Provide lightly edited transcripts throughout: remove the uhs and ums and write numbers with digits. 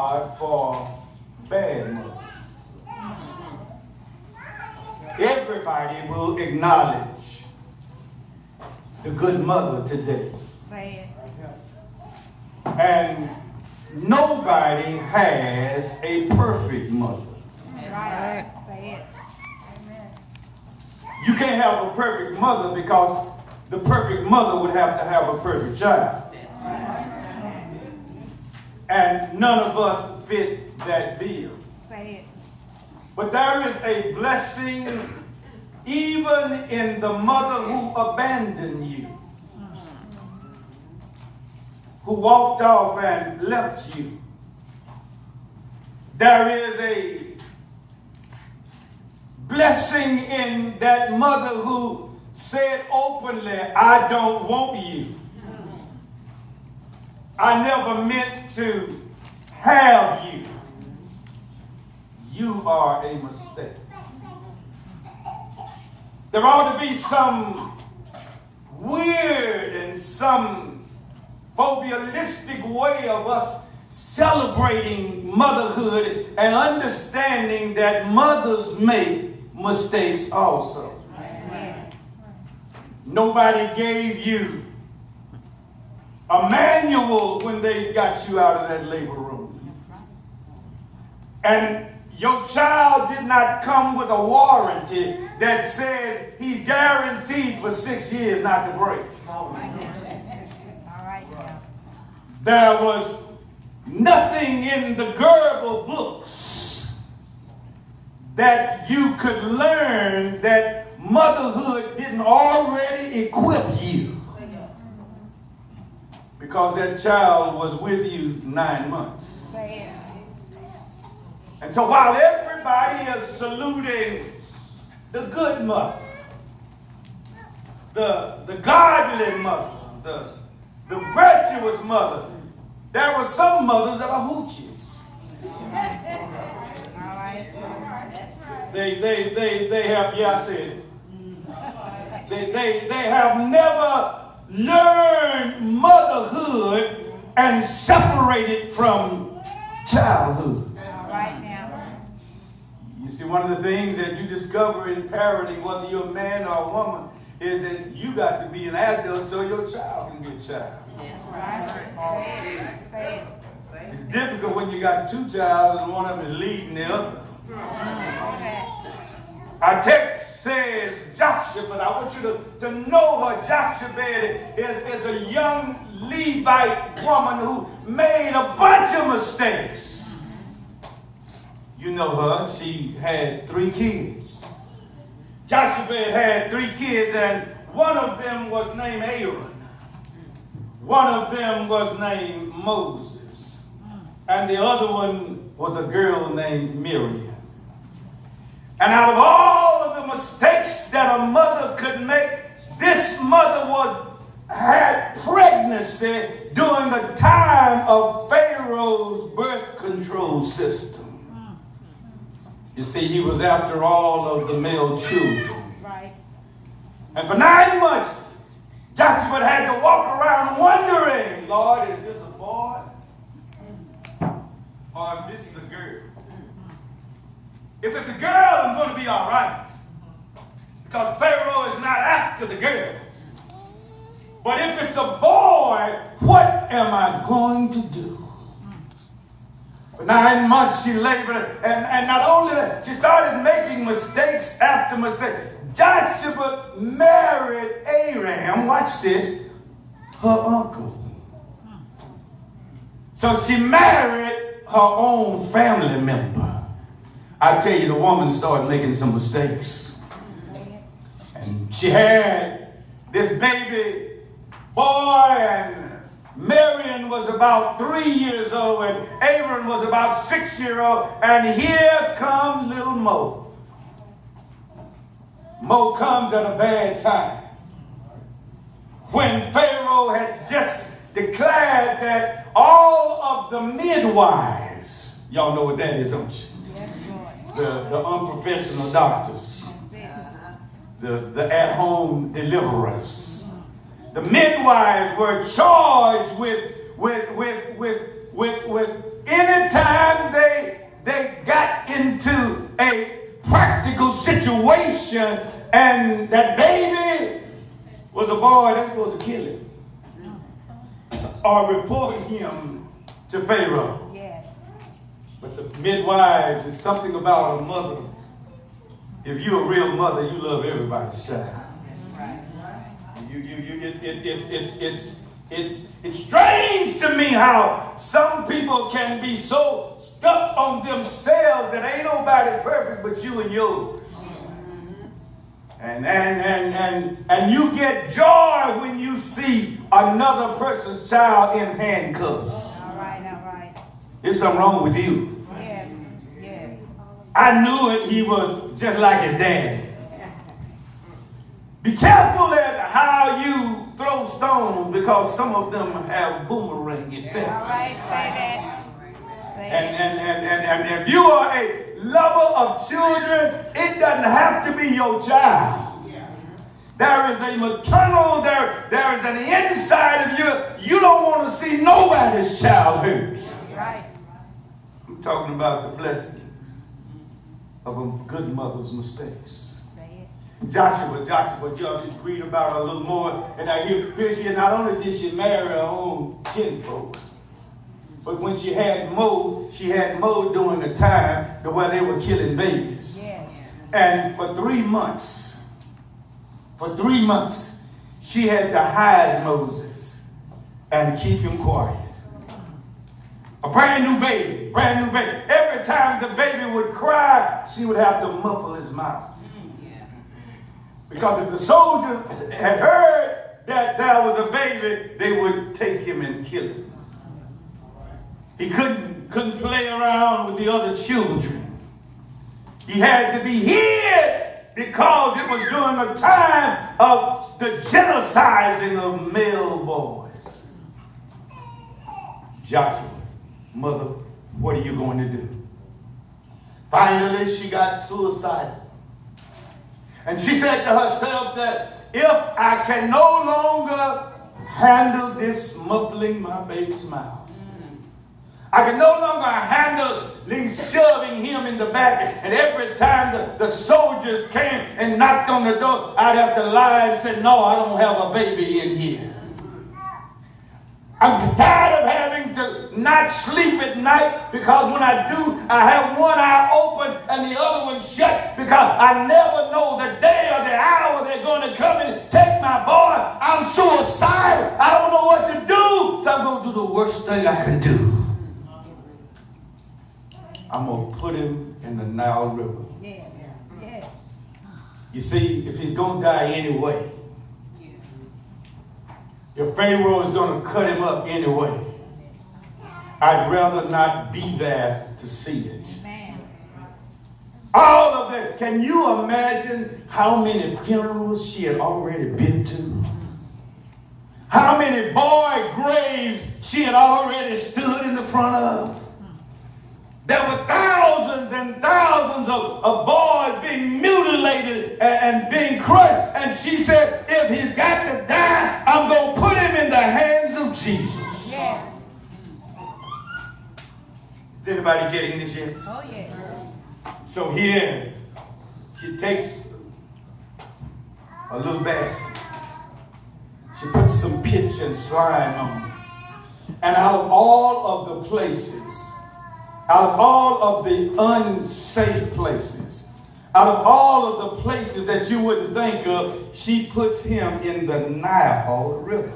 God for bad mothers. Everybody will acknowledge the good mother today. And nobody has a perfect mother. Right. You can't have a perfect mother because the perfect mother would have to have a perfect child. And none of us fit that bill. But there is a blessing even in the mother who abandoned you, who walked off and left you. There is a blessing in that mother who said openly, I don't want you. I never meant to have you. You are a mistake. There ought to be some weird and some phobialistic way of us celebrating motherhood and understanding that mothers make mistakes also. Nobody gave you a manual when they got you out of that labor room. And your child did not come with a warranty that says he's guaranteed for 6 years not to break. There was nothing in the Gerber books that you could learn that motherhood didn't already equip you. Because that child was with you 9 months. And so while everybody is saluting the good mother, the godly mother, the virtuous mother, there were some mothers that are hoochies. They have, yeah, I said it. They have never learned motherhood and separated from childhood. You see, one of the things that you discover in parenting, whether you're a man or a woman, is that you got to be an adult so your child can be a child. It's difficult when you got two children and one of them is leading the other. Our text says Joshua, but I want you to know her. Joshua is a young Levite woman who made a bunch of mistakes. You know her. She had 3 kids. Joshua had 3 kids, and one of them was named Aaron. One of them was named Moses. And the other one was a girl named Miriam. And out of all of the mistakes that a mother could make, this mother had pregnancy during the time of Pharaoh's birth control system. You see, he was after all of the male children. And for 9 months, Joshua had to walk around wondering, Lord, is this a boy? Or if this is a girl? If it's a girl, I'm going to be all right. Because Pharaoh is not after the girls. But if it's a boy, what am I going to do? For 9 months she labored, and not only that, she started making mistakes after mistake. Joshua married Aram, watch this, her uncle. So she married her own family member. I tell you, the woman started making some mistakes. And she had this baby boy, and Marion was about 3 years old, and Aaron was about 6 years old, and here comes little Mo. Mo comes at a bad time. When Pharaoh had just declared that all of the midwives, y'all know what that is, don't you? The unprofessional doctors, the at-home deliverers. The midwives were charged with any time And that baby was a boy, they were supposed to kill him or report him to Pharaoh. Yes. But the midwives, it's something about a mother. If you're a real mother, you love everybody's child. It's strange to me how some people can be so stuck on themselves that ain't nobody perfect but you and yours. And you get joy when you see another person's child in handcuffs. All right. There's something wrong with you. Yes. I knew it. He was just like his daddy. Be careful at how you throw stones because some of them have boomerang effects. All right, say that. And if you are a lover of children, it doesn't have to be your child. There is a maternal, there is an inside of you. You don't want to see nobody's child hurt. Right. I'm talking about the blessings of a good mother's mistakes. Joshua, you read about her a little more, and I hear she not only did she marry her own kinfolk, but when she had Mo during a time where they were killing babies. Yes. And for 3 months, she had to hide Moses and keep him quiet. A brand new baby. Every time the baby would cry, she would have to muffle his mouth. Because if the soldiers had heard that there was a baby, they would take him and kill him. He couldn't play around with the other children. He had to be hid because it was during a time of the genociding of male boys. Joshua, mother, what are you going to do? Finally, she got suicidal. And she said to herself that if I can no longer handle this muffling my baby's mouth, I can no longer handle shoving him in the back. And every time the soldiers came and knocked on the door, I'd have to lie and say, no, I don't have a baby in here. I'm tired of having to not sleep at night because when I do, I have one eye open and the other one shut because I never know the day or the hour they're going to come and take my boy. I'm suicidal. I don't know what to do. So I'm going to do the worst thing I can do. I'm going to put him in the Nile River. Yeah. You see, if he's going to die anyway, if Pharaoh is going to cut him up anyway, I'd rather not be there to see it. Amen. All of that. Can you imagine how many funerals she had already been to? How many boy graves she had already stood in the front of? There were thousands and thousands of boys being mutilated and being crushed. And she said, if he's got to die, I'm going to put him in the hands of Jesus. Yeah. Is anybody getting this yet? Oh, yeah. So here, she takes a little basket. She puts some pitch and slime on it. And out of all of the places, out of all of the unsafe places, out of all of the places that you wouldn't think of, she puts him in the Nile River.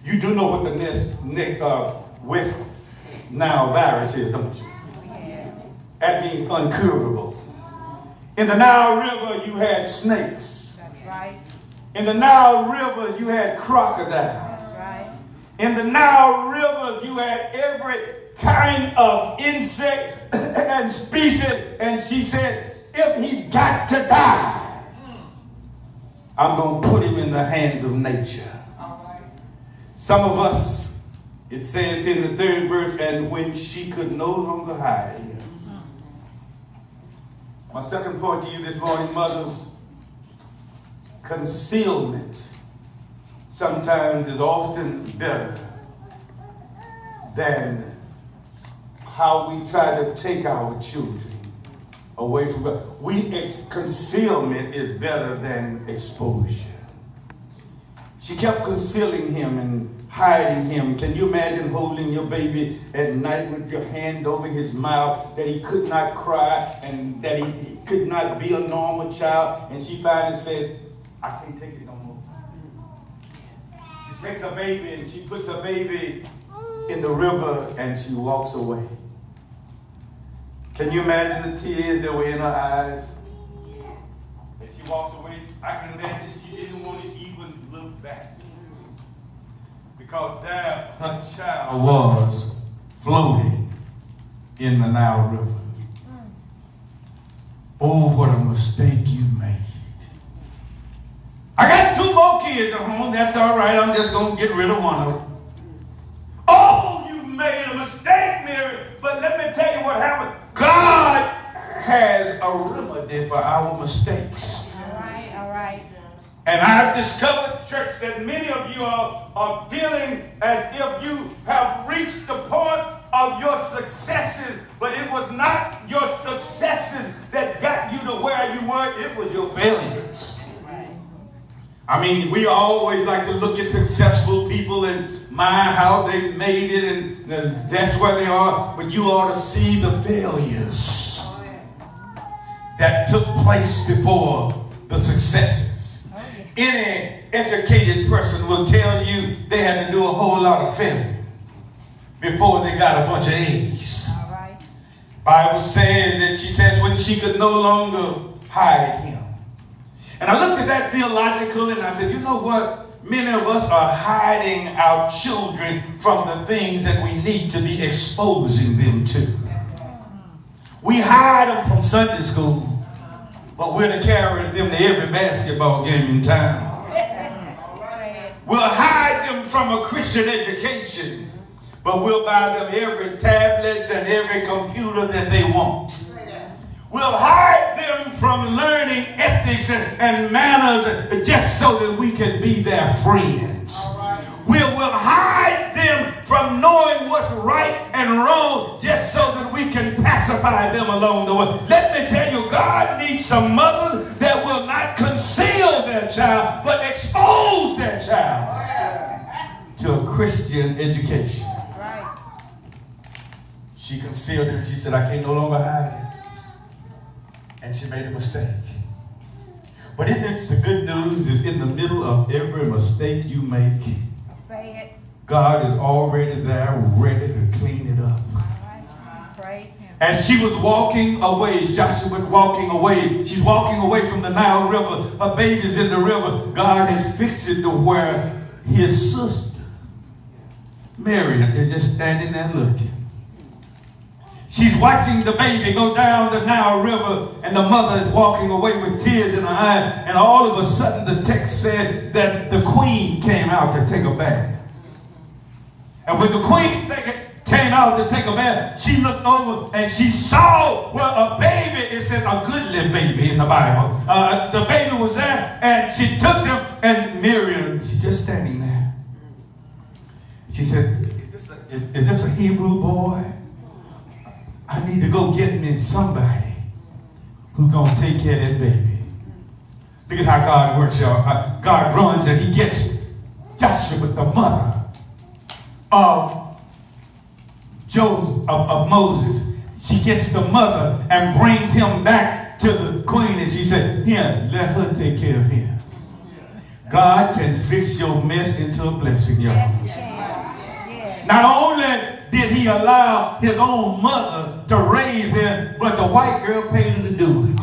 You do know what the West Nile virus is, don't you? That means uncurable. In the Nile River, you had snakes. That's right. In the Nile River, you had crocodiles. That's right. In the Nile River, you had every kind of insect and species. And she said, if he's got to die, I'm going to put him in the hands of nature. Some of us, it says in the 3rd verse, and when she could no longer hide him. My second point to you this morning, mothers, concealment sometimes is often better than how we try to take our children away from God. Concealment is better than exposure. She kept concealing him and hiding him. Can you imagine holding your baby at night with your hand over his mouth, that he could not cry and that he could not be a normal child? And she finally said, I can't take it no more. She takes her baby and she puts her baby in the river and she walks away. Can you imagine the tears that were in her eyes? As she walks away, I can imagine she didn't want to even look back. Because there her child was floating in the Nile River. Oh, what a mistake you made. I got 2 more kids at home. That's all right. I'm just going to get rid of one of them. Oh, you made a mistake, Mary. But let me tell you what happened. God has a remedy for our mistakes. All right, all right. And I've discovered, church, that many of you are feeling as if you have reached the point of your successes, but it was not your successes that got you to where you were. It was your failures. I mean, we always like to look at successful people and how they made it, and that's where they are. But you ought to see the failures that took place before the successes. Any educated person will tell you they had to do a whole lot of failing before they got a bunch of A's. All right. Bible says that she says when she could no longer hide him. And I looked at that theological and I said, you know what? Many of us are hiding our children from the things that we need to be exposing them to. We hide them from Sunday school, but we're to carry them to every basketball game in town. We'll hide them from a Christian education, but we'll buy them every tablet and every computer that they want. We'll hide them from learning ethics and manners just so that we can be their friends. We'll hide them from knowing what's right and wrong just so that we can pacify them along the way. Let me tell you, God needs some mothers that will not conceal their child, but expose their child to a Christian education. Right. She concealed it. She said, I can no longer hide it. And she made a mistake. But it's the good news is in the middle of every mistake you make, Say it. God is already there, ready to clean it up. All right. Praise him. As she was walking away, Joshua walking away, she's walking away from the Nile River. Her baby's in the river. God had fixed it to where his sister, Miriam, is just standing there looking. She's watching the baby go down the Nile River, and the mother is walking away with tears in her eyes. And all of a sudden, the text said that the queen came out to take a bath. And when the queen came out to take a bath, she looked over and she saw where a baby, it says a goodly baby in the Bible. The baby was there, and she took them, and Miriam, she's just standing there. She said, is this a Hebrew boy? I need to go get me somebody who's going to take care of that baby. Look at how God works, y'all. God runs and he gets Joshua, the mother of Moses. She gets the mother and brings him back to the queen, and she said, here, let her take care of him. God can fix your mess into a blessing, y'all. Yes. Not only did he allow his own mother to raise him, but the white girl paid her to do it.